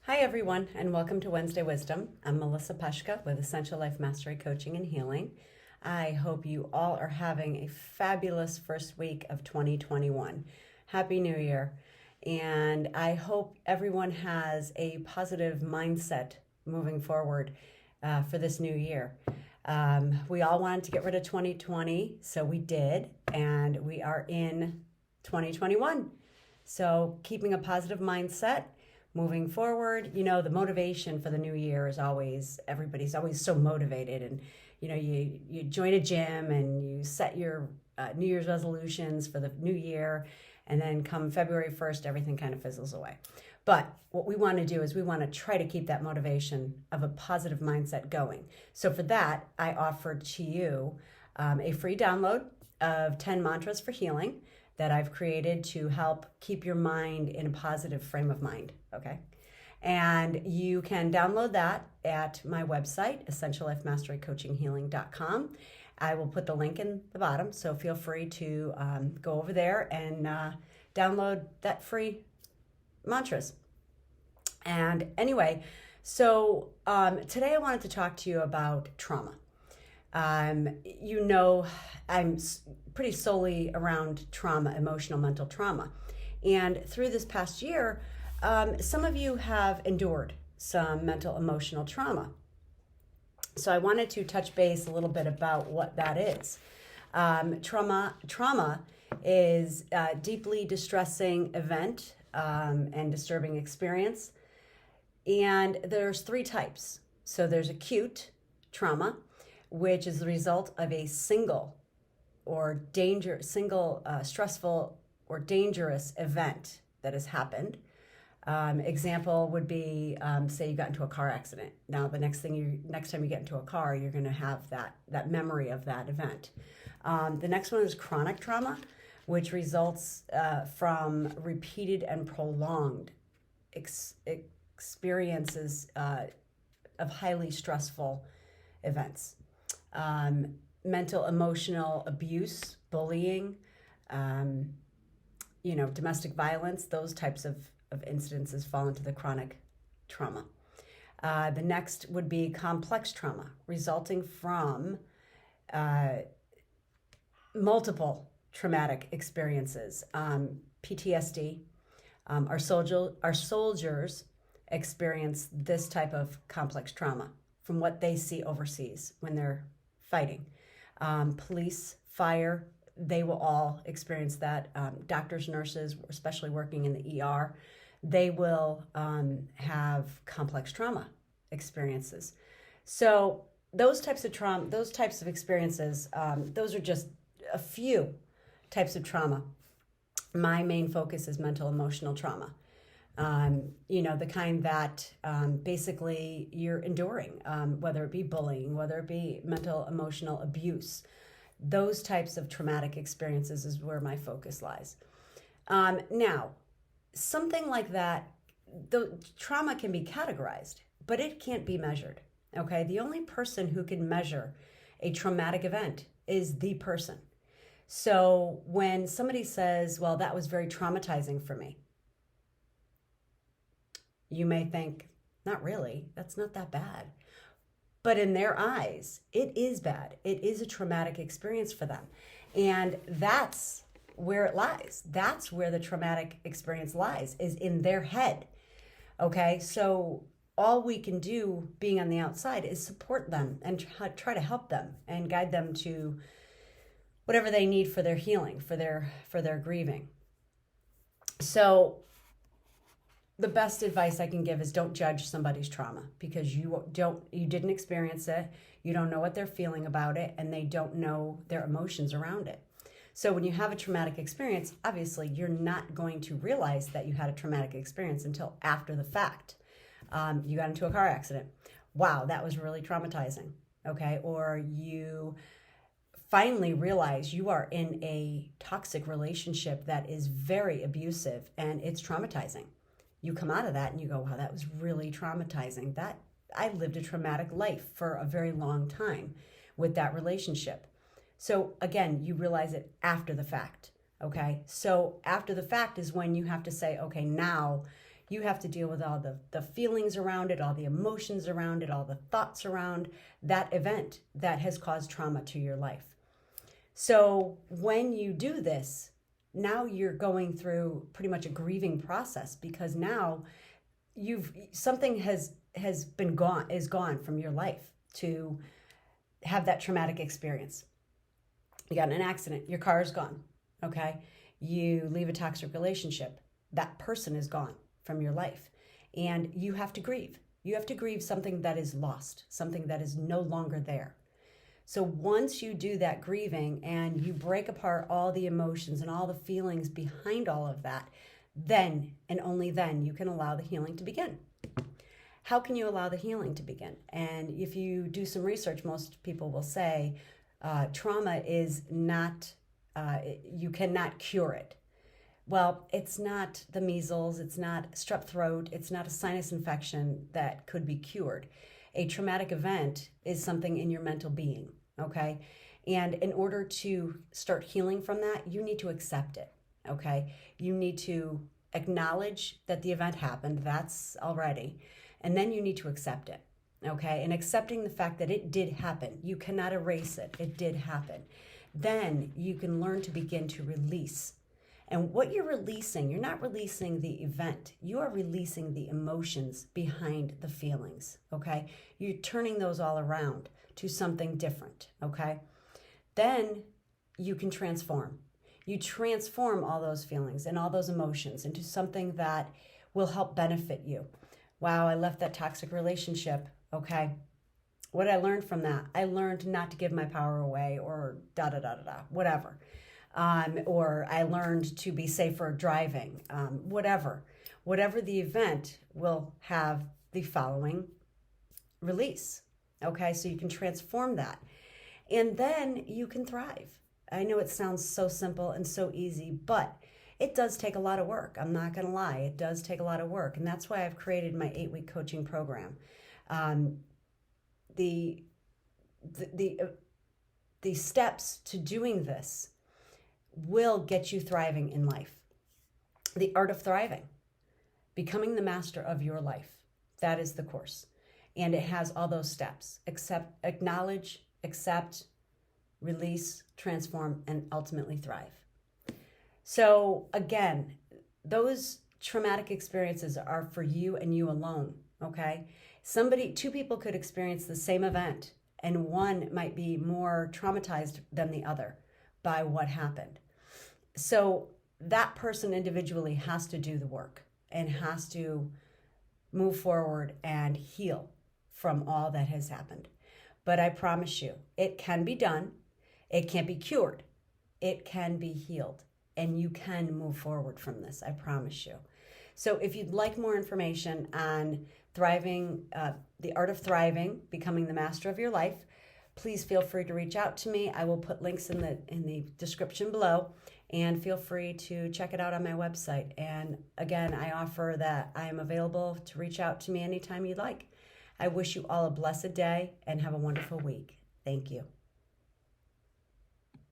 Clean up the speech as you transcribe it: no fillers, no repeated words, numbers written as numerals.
Hi, everyone, and welcome to Wednesday Wisdom. I'm Melissa Peshka with Essential Life Mastery Coaching and Healing. I hope you all are having a fabulous first week of 2021. Happy New Year. And I hope everyone has a positive mindset moving forward for this new year. We all wanted to get rid of 2020, so we did, and we are in 2021. So keeping a positive mindset moving forward, the motivation for the new year is everybody's always so motivated. And, you join a gym and you set your New Year's resolutions for the new year. And then come February 1st, everything kind of fizzles away. But what we want to do is we want to try to keep that motivation of a positive mindset going. So for that, I offered to you a free download of 10 mantras for healing that I've created to help keep your mind in a positive frame of mind, okay? And you can download that at my website, essentiallifemasterycoachinghealing.com. I will put the link in the bottom, so feel free to go over there and download that free mantras. And anyway, so today I wanted to talk to you about trauma. I'm pretty solely around trauma, emotional, mental trauma. And through this past year, some of you have endured some mental, emotional trauma. So I wanted to touch base a little bit about what that is. Trauma is a deeply distressing event and disturbing experience. And there's three types. So there's acute trauma, which is the result of a single stressful or dangerous event that has happened. Example would be, say you got into a car accident. Now, the next time you get into a car, you're going to have that memory of that event. The next one is chronic trauma, which results from repeated and prolonged experiences of highly stressful events. Mental, emotional abuse, bullying, domestic violence, those types of incidences fall into the chronic trauma. The next would be complex trauma, resulting from multiple traumatic experiences. PTSD. Our soldiers experience this type of complex trauma from what they see overseas when they're fighting. Police, fire, they will all experience that. Doctors, nurses, especially working in the ER, they will have complex trauma experiences. So those types of trauma, those types of experiences, those are just a few types of trauma. My main focus is mental, emotional trauma. The kind that basically you're enduring, whether it be bullying, whether it be mental, emotional abuse. Those types of traumatic experiences is where my focus lies. Now, something like that, the trauma can be categorized, but it can't be measured, okay? The only person who can measure a traumatic event is the person. So when somebody says, well, that was very traumatizing for me, you may think, not really, that's not that bad. But in their eyes, it is bad. It is a traumatic experience for them. And that's where it lies. That's where the traumatic experience lies, is in their head. Okay, so all we can do being on the outside is support them and try to help them and guide them to whatever they need for their healing, for their grieving. So the best advice I can give is don't judge somebody's trauma, because you didn't experience it, you don't know what they're feeling about it, and they don't know their emotions around it. So when you have a traumatic experience, obviously you're not going to realize that you had a traumatic experience until after the fact. You got into a car accident. Wow, that was really traumatizing. Okay, or you finally realize you are in a toxic relationship that is very abusive and it's traumatizing. You come out of that and you go, wow, that was really traumatizing. That I lived a traumatic life for a very long time with that relationship. So again, you realize it after the fact, okay? So after the fact is when you have to say, okay, now, You have to deal with all the feelings around it, all the emotions around it, all the thoughts around that event that has caused trauma to your life. So when you do this, now you're going through pretty much a grieving process, because now something is gone from your life to have that traumatic experience. You got in an accident, your car is gone, okay? You leave a toxic relationship, that person is gone from your life, and you have to grieve. You have to grieve something that is lost, something that is no longer there. So once you do that grieving and you break apart all the emotions and all the feelings behind all of that, then and only then you can allow the healing to begin. How can you allow the healing to begin? And if you do some research, most people will say trauma is not, you cannot cure it. Well, it's not the measles, it's not strep throat, it's not a sinus infection that could be cured. A traumatic event is something in your mental being, okay? And in order to start healing from that, you need to accept it, okay? You need to acknowledge that the event happened, that's already, and then you need to accept it, okay? And accepting the fact that it did happen, you cannot erase it, it did happen. Then you can learn to begin to release. And what you're releasing, you're not releasing the event, you are releasing the emotions behind the feelings, okay? You're turning those all around to something different, okay? Then you can transform. You transform all those feelings and all those emotions into something that will help benefit you. Wow, I left that toxic relationship, okay? What did I learn from that? I learned not to give my power away, or whatever. Or I learned to be safer driving, whatever. Whatever the event will have the following release, okay? So you can transform that. And then you can thrive. I know it sounds so simple and so easy, but it does take a lot of work. I'm not going to lie. It does take a lot of work. And that's why I've created my 8-week coaching program. The steps to doing this will get you thriving in life. The Art of Thriving, becoming the master of your life. That is the course. And it has all those steps: acknowledge, accept, release, transform, and ultimately thrive. So again, those traumatic experiences are for you and you alone, okay? Two people could experience the same event, and one might be more traumatized than the other by what happened. So that person individually has to do the work and has to move forward and heal from all that has happened. But I promise you, it can be done. It can't be cured. It can be healed, and you can move forward from this, I promise you. So if you'd like more information on thriving, the Art of Thriving, becoming the master of your life, please feel free to reach out to me. I will put links in the description below, and feel free to check it out on my website. And again, I offer that I am available to reach out to me anytime you'd like. I wish you all a blessed day and have a wonderful week. Thank you.